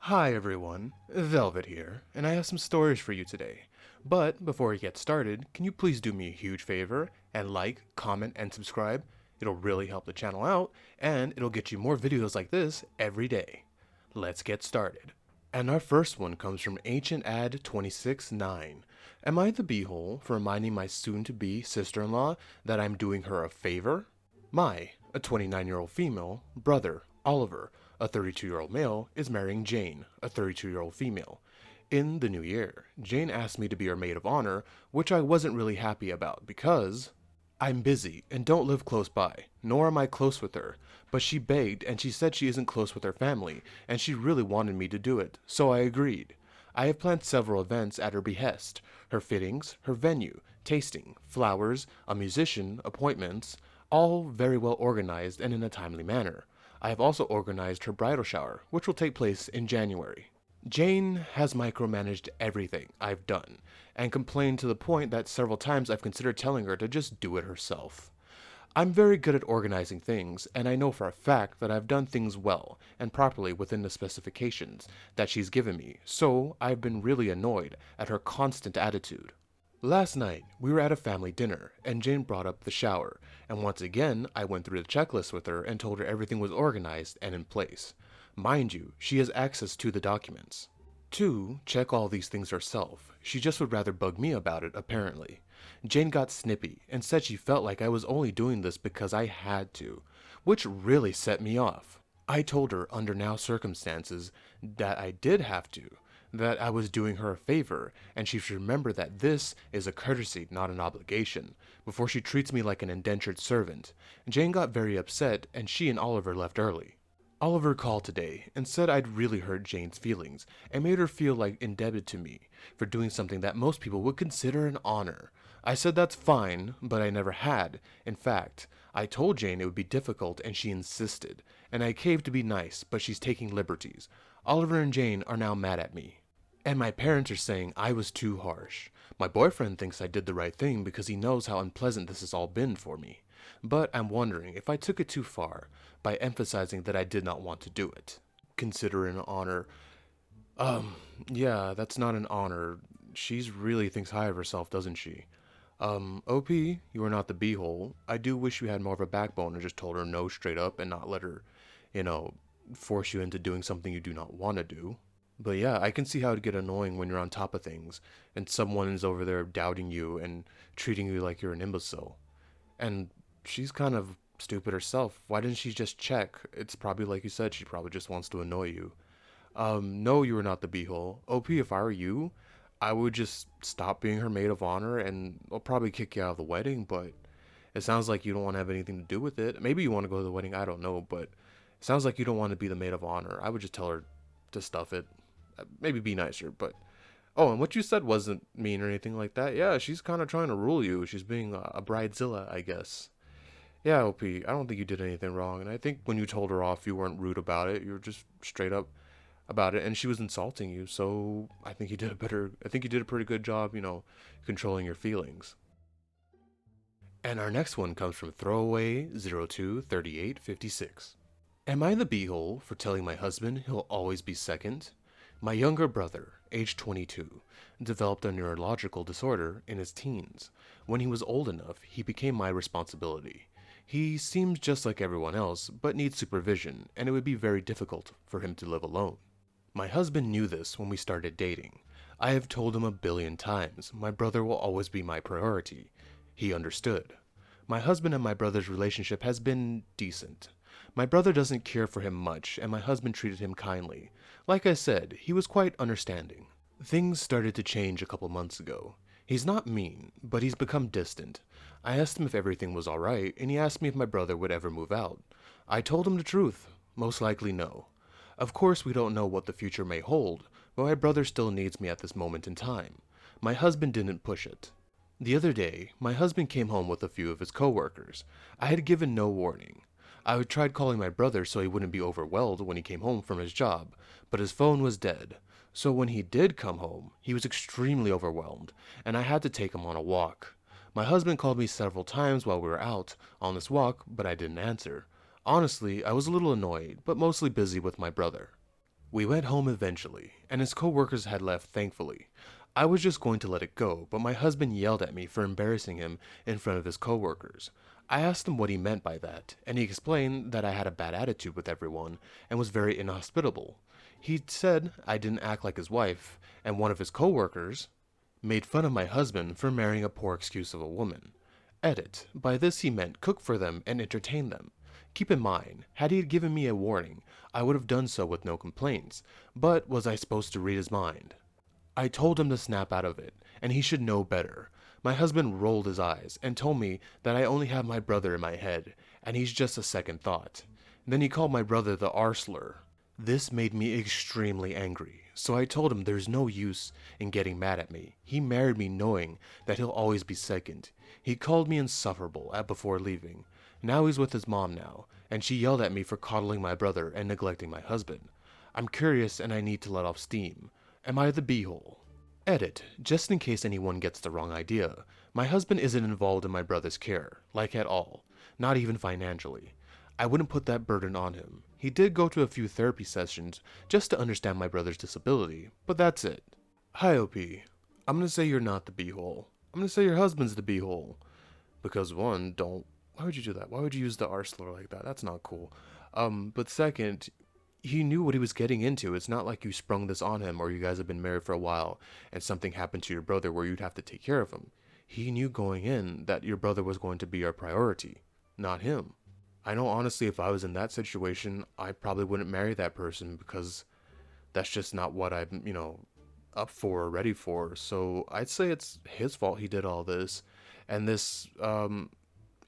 Hi everyone, Velvet here, and I have some stories for you today. But before we get started, can you please do me a huge favor and like, comment, and subscribe? It'll really help the channel out, and it'll get you more videos like this every day. Let's get started. And our first one comes from Ancient Ad 26-9. Am I the beehole for reminding my soon-to-be sister-in-law that I'm doing her a favor? A 29-year-old female, brother, Oliver, a 32-year-old male, is marrying Jane, a 32-year-old female. In the new year, Jane asked me to be her maid of honor, which I wasn't really happy about because I'm busy and don't live close by, nor am I close with her, but she begged and she said she isn't close with her family, and she really wanted me to do it, so I agreed. I have planned several events at her behest, her fittings, her venue, tasting, flowers, a musician, appointments, all very well organized and in a timely manner. I have also organized her bridal shower, which will take place in January. Jane has micromanaged everything I've done, and complained to the point that several times I've considered telling her to just do it herself. I'm very good at organizing things, and I know for a fact that I've done things well and properly within the specifications that she's given me, so I've been really annoyed at her constant attitude. Last night, we were at a family dinner, and Jane brought up the shower, and once again, I went through the checklist with her and told her everything was organized and in place. Mind you, she has access to the documents. 2. Check all these things herself. She just would rather bug me about it, apparently. Jane got snippy and said she felt like I was only doing this because I had to, which really set me off. I told her under now circumstances that I did have to, that I was doing her a favor, and she should remember that this is a courtesy, not an obligation, before she treats me like an indentured servant. Jane got very upset, and she and Oliver left early. Oliver called today and said I'd really hurt Jane's feelings and made her feel like indebted to me for doing something that most people would consider an honor. I said that's fine, but I never had. In fact, I told Jane it would be difficult and she insisted, and I caved to be nice, but she's taking liberties. Oliver and Jane are now mad at me. And my parents are saying I was too harsh. My boyfriend thinks I did the right thing because he knows how unpleasant this has all been for me. But I'm wondering if I took it too far by emphasizing that I did not want to do it. Consider it an honor. Yeah, that's not an honor. She's really thinks high of herself, doesn't she? OP, you are not the beehole. I do wish you had more of a backbone and just told her no straight up and not let her, you know, force you into doing something you do not want to do. But yeah, I can see how it'd get annoying when you're on top of things and someone is over there doubting you and treating you like you're an imbecile. And she's kind of stupid herself. Why didn't she just check? It's probably like you said, she probably just wants to annoy you. No, you are not the beehole. OP, if I were you, I would just stop being her maid of honor and I'll probably kick you out of the wedding, but it sounds like you don't want to have anything to do with it. Maybe you want to go to the wedding, I don't know, but it sounds like you don't want to be the maid of honor. I would just tell her to stuff it. Maybe be nicer, but oh, and what you said wasn't mean or anything like that. Yeah, she's kind of trying to rule you. She's being a bridezilla, I guess. Yeah, OP, I don't think you did anything wrong, and I think when you told her off, you weren't rude about it. You were just straight up about it, and she was insulting you. So I think you did a better. I think you did a pretty good job, controlling your feelings. And our next one comes from Throwaway023856. Am I the beehole for telling my husband he'll always be second? My younger brother, age 22, developed a neurological disorder in his teens. When he was old enough, he became my responsibility. He seems just like everyone else, but needs supervision, and it would be very difficult for him to live alone. My husband knew this when we started dating. I have told him a billion times my brother will always be my priority. He understood. My husband and my brother's relationship has been decent. My brother doesn't care for him much, and my husband treated him kindly. Like I said, he was quite understanding. Things started to change a couple months ago. He's not mean, but he's become distant. I asked him if everything was alright, and he asked me if my brother would ever move out. I told him the truth. Most likely no. Of course, we don't know what the future may hold, but my brother still needs me at this moment in time. My husband didn't push it. The other day, my husband came home with a few of his coworkers. I had given no warning. I had tried calling my brother so he wouldn't be overwhelmed when he came home from his job, but his phone was dead. So when he did come home, he was extremely overwhelmed, and I had to take him on a walk. My husband called me several times while we were out on this walk, but I didn't answer. Honestly, I was a little annoyed, but mostly busy with my brother. We went home eventually, and his coworkers had left thankfully. I was just going to let it go, but my husband yelled at me for embarrassing him in front of his coworkers. I asked him what he meant by that, and he explained that I had a bad attitude with everyone and was very inhospitable. He said I didn't act like his wife, and one of his coworkers made fun of my husband for marrying a poor excuse of a woman. Edit. By this he meant cook for them and entertain them. Keep in mind, had he given me a warning, I would have done so with no complaints, but was I supposed to read his mind? I told him to snap out of it, and he should know better. My husband rolled his eyes and told me that I only have my brother in my head, and he's just a second thought. Then he called my brother the R slur. This made me extremely angry, so I told him there's no use in getting mad at me. He married me knowing that he'll always be second. He called me insufferable before leaving. Now he's with his mom now, and she yelled at me for coddling my brother and neglecting my husband. I'm curious and I need to let off steam. Am I the beehole? Edit. Just in case anyone gets the wrong idea, my husband isn't involved in my brother's care, like at all, not even financially. I wouldn't put that burden on him. He did go to a few therapy sessions just to understand my brother's disability, but that's it. Hi, OP. I'm gonna say you're not the beehole. I'm gonna say your husband's the beehole. Because one, why would you do that? Why would you use the R slur like that? That's not cool. But second, he knew what he was getting into. It's not like you sprung this on him or you guys have been married for a while and something happened to your brother where you'd have to take care of him. He knew going in that your brother was going to be your priority, not him. I know honestly if I was in that situation, I probably wouldn't marry that person because that's just not what I'm, up for or ready for. So I'd say it's his fault he did all this. And this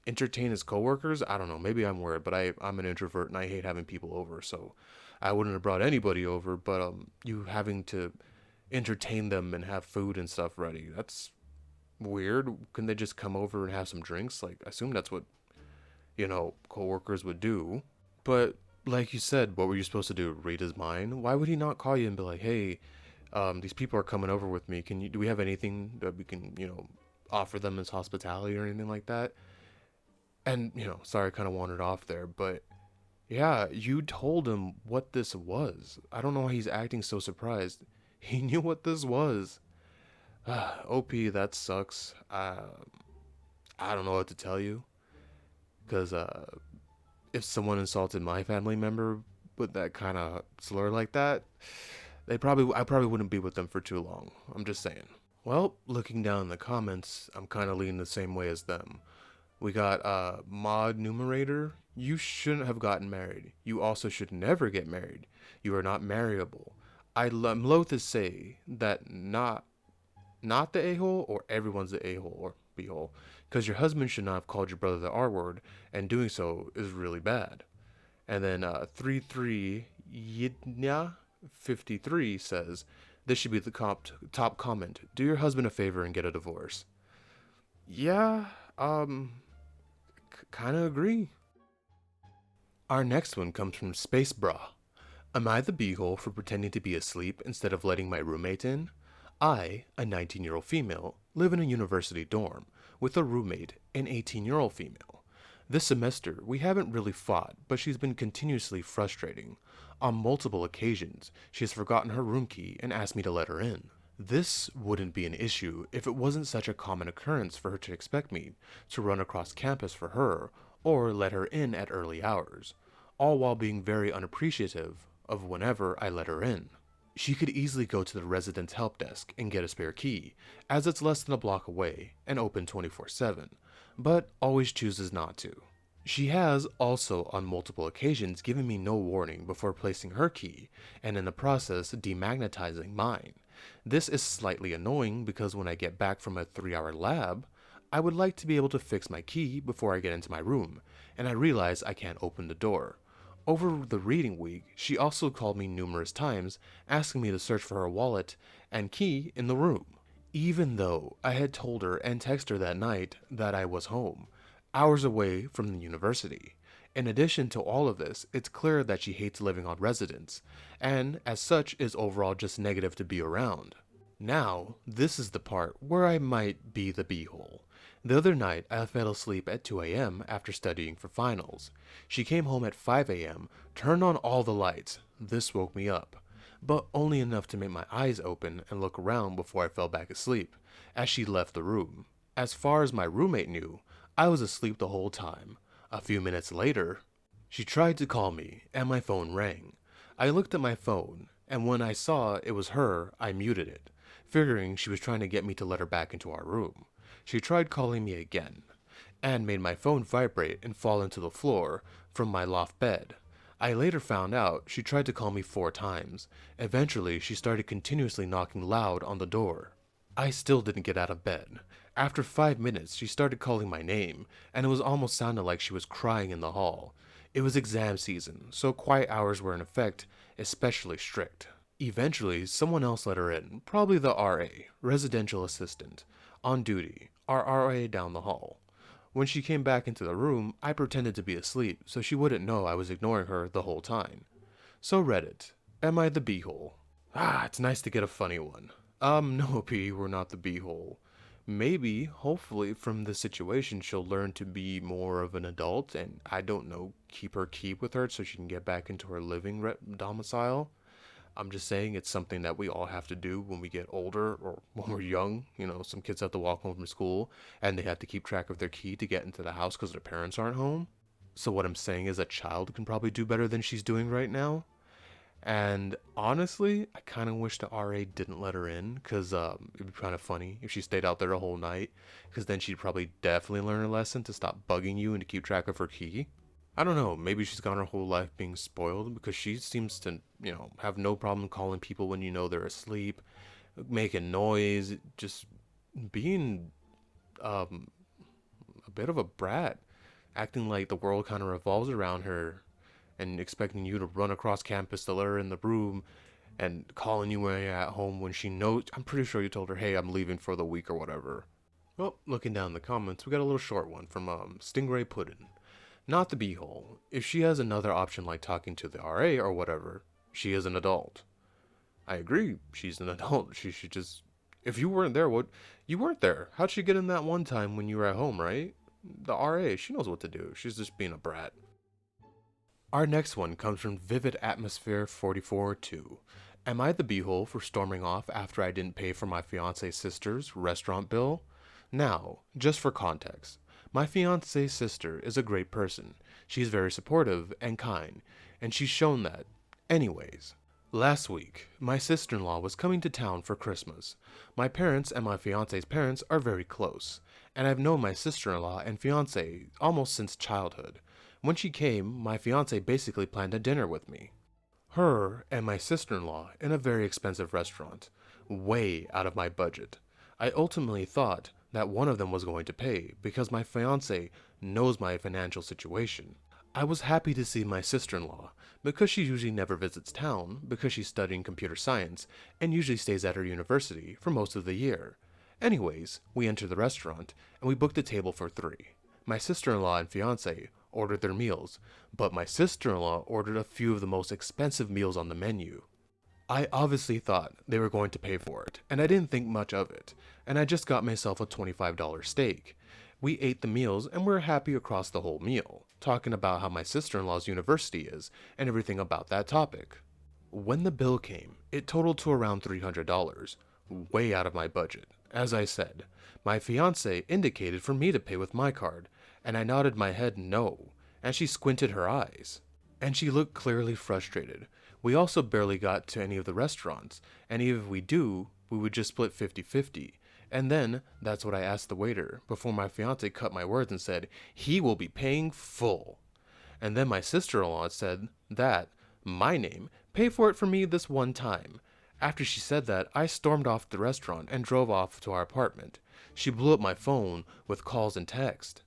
entertain his coworkers, I don't know, maybe I'm weird, but I'm an introvert and I hate having people over, so I wouldn't have brought anybody over, but you having to entertain them and have food and stuff ready, that's weird. Can they just come over and have some drinks? Like, I assume that's what, coworkers would do. But like you said, what were you supposed to do? Read his mind? Why would he not call you and be like, hey, these people are coming over with me. Do we have anything that we can, offer them as hospitality or anything like that? And, sorry, I kind of wandered off there, but yeah, you told him what this was. I don't know why he's acting so surprised. He knew what this was. OP, that sucks. I don't know what to tell you. Because if someone insulted my family member with that kind of slur like that, I probably wouldn't be with them for too long. I'm just saying. Well, looking down in the comments, I'm kind of leaning the same way as them. We got Mod Numerator. You shouldn't have gotten married. You also should never get married. You are not marryable. I'm loath to say that not the a-hole or everyone's the a-hole or b-hole, because your husband should not have called your brother the R-word, and doing so is really bad. And then 33 Yidnya 53 says, this should be the top comment. Do your husband a favor and get a divorce. Yeah, kind of agree. Our next one comes from Space Bra. Am I the beehole for pretending to be asleep instead of letting my roommate in? I, a 19-year-old female, live in a university dorm with a roommate, an 18-year-old female. This semester, we haven't really fought, but she's been continuously frustrating. On multiple occasions, she has forgotten her room key and asked me to let her in. This wouldn't be an issue if it wasn't such a common occurrence for her to expect me to run across campus for her or let her in at early hours, all while being very unappreciative of whenever I let her in. She could easily go to the residence help desk and get a spare key, as it's less than a block away and open 24/7, but always chooses not to. She has also on multiple occasions given me no warning before placing her key, and in the process demagnetizing mine. This is slightly annoying because when I get back from a 3-hour lab, I would like to be able to fix my key before I get into my room, and I realize I can't open the door. Over the reading week, she also called me numerous times, asking me to search for her wallet and key in the room, even though I had told her and texted her that night that I was home, hours away from the university. In addition to all of this, it's clear that she hates living on residence, and as such is overall just negative to be around. Now, this is the part where I might be the beehole. The other night, I fell asleep at 2 a.m. after studying for finals. She came home at 5 a.m., turned on all the lights. This woke me up. but only enough to make my eyes open and look around before I fell back asleep, as she left the room. As far as my roommate knew, I was asleep the whole time. A few minutes later, she tried to call me, and my phone rang. I looked at my phone, and when I saw it was her, I muted it, figuring she was trying to get me to let her back into our room. She tried calling me again, and made my phone vibrate and fall into the floor from my loft bed. I later found out she tried to call me 4 times. Eventually, she started continuously knocking loud on the door. I still didn't get out of bed. After 5 minutes, she started calling my name, and it was almost sounded like she was crying in the hall. It was exam season, so quiet hours were in effect, especially strict. Eventually, someone else let her in, probably the RA, residential assistant, on duty, our RA down the hall. When she came back into the room, I pretended to be asleep so she wouldn't know I was ignoring her the whole time. So Reddit, am I the beehole? It's nice to get a funny one. No, P, we're not the beehole. Maybe, hopefully, from this situation, she'll learn to be more of an adult and, I don't know, keep her key with her so she can get back into her living domicile. I'm just saying it's something that we all have to do when we get older or when we're young. You know, some kids have to walk home from school and they have to keep track of their key to get into the house because their parents aren't home. So, what I'm saying is a child can probably do better than she's doing right now. And honestly, I kind of wish the RA didn't let her in because it'd be kind of funny if she stayed out there the whole night because then she'd probably definitely learn a lesson to stop bugging you and to keep track of her key. I don't know, maybe she's gone her whole life being spoiled because she seems to, have no problem calling people when you know they're asleep, making noise, just being um, a bit of a brat, acting like the world kind of revolves around her and expecting you to run across campus to let her in the room and calling you when you're at home when she knows. I'm pretty sure you told her, hey, I'm leaving for the week or whatever. Well, looking down the comments, we got a little short one from Stingray Puddin'. Not the beehole. If she has another option like talking to the RA or whatever, she is an adult. I agree, she's an adult. She should just. If you weren't there, what? You weren't there. How'd she get in that one time when you were at home, right? The RA, she knows what to do. She's just being a brat. Our next one comes from Vivid Atmosphere 44-2. Am I the beehole for storming off after I didn't pay for my fiance's sister's restaurant bill? Now, just for context, my fiance's sister is a great person. She's very supportive and kind, and she's shown that. Anyways, last week, my sister-in-law was coming to town for Christmas. My parents and my fiance's parents are very close, and I've known my sister-in-law and fiance almost since childhood. When she came, my fiance basically planned a dinner with me. Her and my sister-in-law in a very expensive restaurant, way out of my budget. I ultimately thought that one of them was going to pay because my fiance knows my financial situation. I was happy to see my sister-in-law because she usually never visits town because she's studying computer science and usually stays at her university for most of the year. Anyways, we entered the restaurant and we booked a table for 3. My sister-in-law and fiance ordered their meals, but my sister-in-law ordered a few of the most expensive meals on the menu. I obviously thought they were going to pay for it, and I didn't think much of it, and I just got myself a $25 steak. We ate the meals and we were happy across the whole meal, talking about how my sister-in-law's university is and everything about that topic. When the bill came, it totaled to around $300, way out of my budget. As I said, my fiance indicated for me to pay with my card, and I nodded my head no, and she squinted her eyes. And she looked clearly frustrated. We also barely got to any of the restaurants, and even if we do, we would just split 50-50. And then, that's what I asked the waiter, before my fiance cut my words and said, he will be paying full. And then my sister-in-law said that, my name, pay for it for me this one time. After she said that, I stormed off the restaurant and drove off to our apartment. She blew up my phone with calls and text.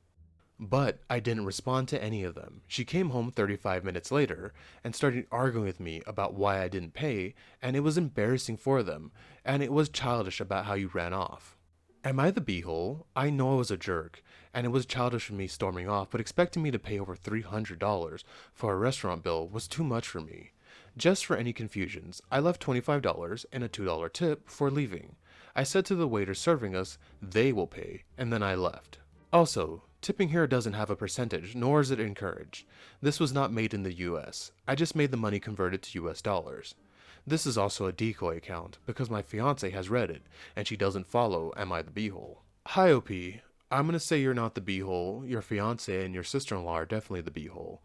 But I didn't respond to any of them. She came home 35 minutes later and started arguing with me about why I didn't pay, and it was embarrassing for them, and it was childish about how you ran off. Am I the beehole? I know I was a jerk, and it was childish of me storming off, but expecting me to pay over $300 for a restaurant bill was too much for me. Just for any confusions, I left $25 and a $2 tip before leaving. I said to the waiter serving us, they will pay, and then I left. Also, tipping here doesn't have a percentage, nor is it encouraged. This was not made in the US. I just made the money converted to US dollars. This is also a decoy account because my fiance has read it and she doesn't follow Am I the Beehole. Hi OP, I'm gonna say you're not the beehole. Your fiance and your sister-in-law are definitely the beehole.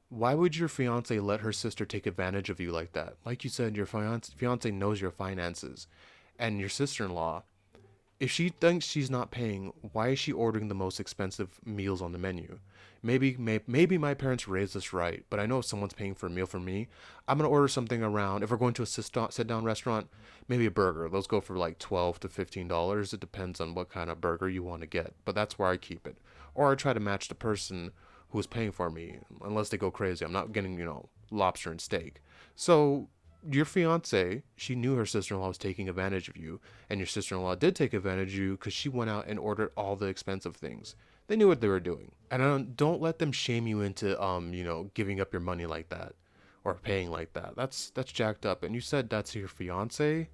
Why would your fiance let her sister take advantage of you like that? Like you said, your fiance knows your finances, and your sister-in-law, if she thinks she's not paying, why is she ordering the most expensive meals on the menu? Maybe my parents raised us right, but I know if someone's paying for a meal for me, I'm gonna order something around. If we're going to a sit down restaurant, maybe a burger. Those go for like $12 to $15. It depends on what kind of burger you want to get, but that's where I keep it. Or I try to match the person who is paying for me, unless they go crazy. I'm not getting lobster and steak. So your fiance, she knew her sister-in-law was taking advantage of you, and your sister-in-law did take advantage of you because she went out and ordered all the expensive things. They knew what they were doing, and don't let them shame you into giving up your money like that, or paying like that. That's jacked up. And you said that's your fiance.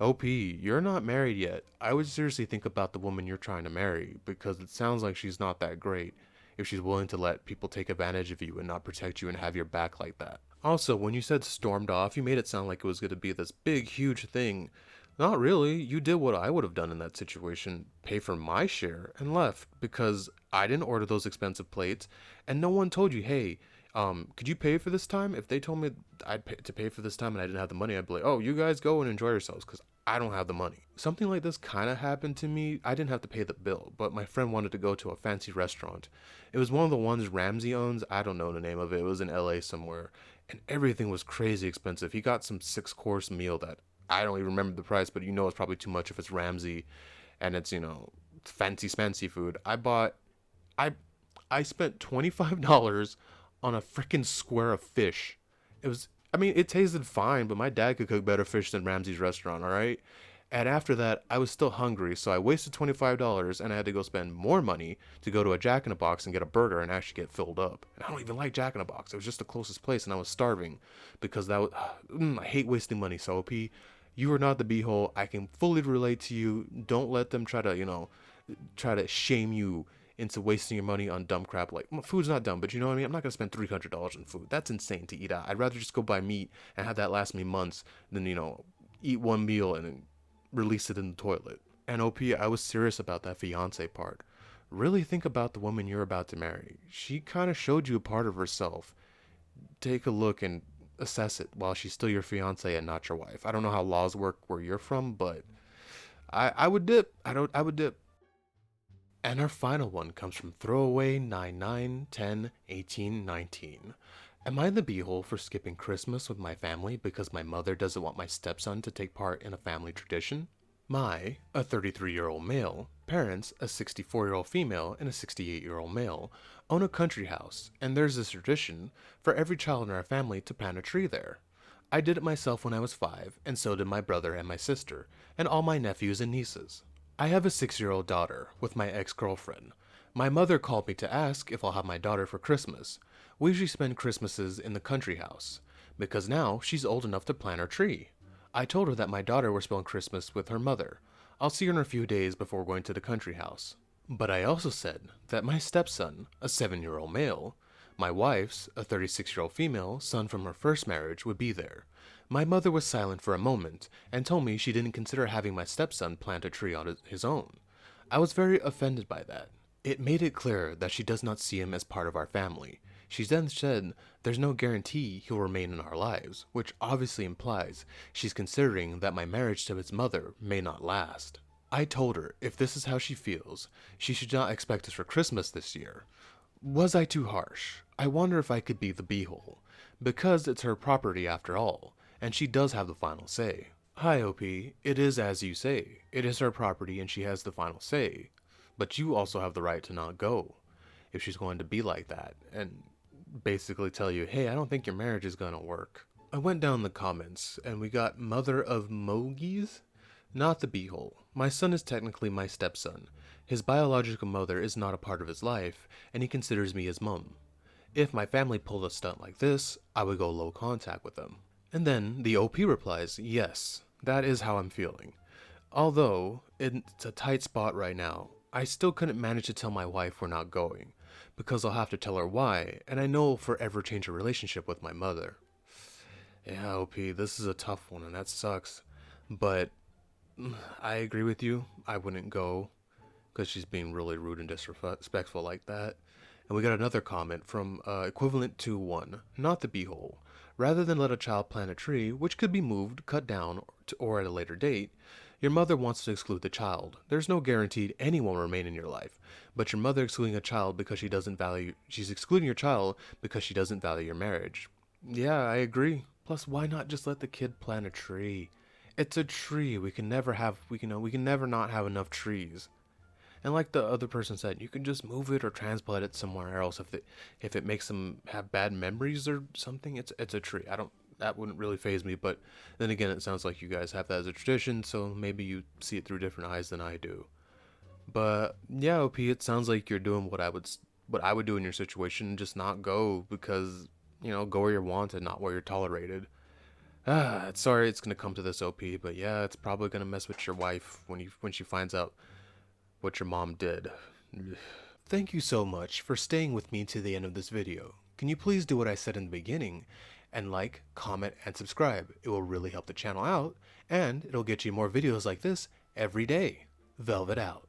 OP, you're not married yet. I would seriously think about the woman you're trying to marry because it sounds like she's not that great if she's willing to let people take advantage of you and not protect you and have your back like that. Also, when you said stormed off, you made it sound like it was going to be this big, huge thing. Not really. You did what I would have done in that situation, pay for my share, and left because I didn't order those expensive plates, and no one told you, hey, could you pay for this time? If they told me I'd pay to pay for this time and I didn't have the money, I'd be like, oh, you guys go and enjoy yourselves because I don't have the money. Something like this kind of happened to me. I didn't have to pay the bill, but my friend wanted to go to a fancy restaurant. It was one of the ones Ramsey owns. I don't know the name of it. It was in LA somewhere, and everything was crazy expensive. He got some six-course meal that I don't even remember the price, but it's probably too much if it's Ramsey and it's fancy smancy food. I I spent $25 on a freaking square of fish. It was, I mean, it tasted fine, but my dad could cook better fish than Ramsey's restaurant, all right? And after that, I was still hungry, so I wasted $25 and I had to go spend more money to go to a Jack in the Box and get a burger and actually get filled up. And I don't even like Jack in the Box. It was just the closest place and I was starving because that was, I hate wasting money, so OP. You are not the beehole. I can fully relate to you. Don't let them try to shame you into wasting your money on dumb crap. Like, food's not dumb, but you know what I mean? I'm not gonna spend $300 on food. That's insane to eat out. I'd rather just go buy meat and have that last me months than eat one meal and then release it in the toilet. And OP, I was serious about that fiance part. Really think about the woman you're about to marry. She kind of showed you a part of herself. Take a look and assess it while she's still your fiance and not your wife. I don't know how laws work where you're from, but I would dip. I would dip. And our final one comes from Throwaway 99101819. Am I the beehole for skipping Christmas with my family because my mother doesn't want my stepson to take part in a family tradition? My, a 33-year-old male, parents, a 64-year-old female and a 68-year-old male, own a country house, and there's this tradition for every child in our family to plant a tree there. I did it myself when I was 5, and so did my brother and my sister, and all my nephews and nieces. I have a 6-year-old daughter with my ex-girlfriend. My mother called me to ask if I'll have my daughter for Christmas. We usually spend Christmases in the country house, because now she's old enough to plant her tree. I told her that my daughter will spend Christmas with her mother. I'll see her in a few days before going to the country house. But I also said that my stepson, a 7-year-old male, my wife's, a 36-year-old female, son from her first marriage, would be there. My mother was silent for a moment and told me she didn't consider having my stepson plant a tree on his own. I was very offended by that. It made it clear that she does not see him as part of our family. She then said there's no guarantee he'll remain in our lives, which obviously implies she's considering that my marriage to his mother may not last. I told her if this is how she feels, she should not expect us for Christmas this year. Was I too harsh? I wonder if I could be the beehole, because it's her property after all, and she does have the final say. Hi OP, it is as you say. It is her property and she has the final say. But you also have the right to not go, if she's going to be like that, and basically tell you, hey, I don't think your marriage is gonna work. I went down the comments, and we got Mother of Mogies? Not the beehole. My son is technically my stepson. His biological mother is not a part of his life, and he considers me his mum. If my family pulled a stunt like this, I would go low contact with them. And then the OP replies, yes, that is how I'm feeling. Although, it's a tight spot right now, I still couldn't manage to tell my wife we're not going, because I'll have to tell her why, and I know I'll forever change her relationship with my mother. Yeah, OP, this is a tough one and that sucks. But I agree with you. I wouldn't go because she's being really rude and disrespectful like that. And we got another comment from equivalent to one, not the beehole. Rather than let a child plant a tree, which could be moved, cut down, or at a later date, your mother wants to exclude the child. There's no guaranteed anyone will remain in your life, but your mother excluding a child because she's excluding your child because she doesn't value your marriage. Yeah, I agree. Plus, why not just let the kid plant a tree? It's a tree. We can never not have enough trees. And like the other person said, you can just move it or transplant it somewhere else if it makes them have bad memories or something. It's a tree. I don't That wouldn't really phase me, but then again, it sounds like you guys have that as a tradition, so maybe you see it through different eyes than I do. But yeah, OP, it sounds like you're doing what I would do in your situation, just not go because go where you're wanted, not where you're tolerated. Sorry it's gonna come to this, OP, but yeah, it's probably gonna mess with your wife when she finds out what your mom did. Thank you so much for staying with me to the end of this video. Can you please do what I said in the beginning and like, comment, and subscribe? It will really help the channel out, and it'll get you more videos like this every day. Velvet out.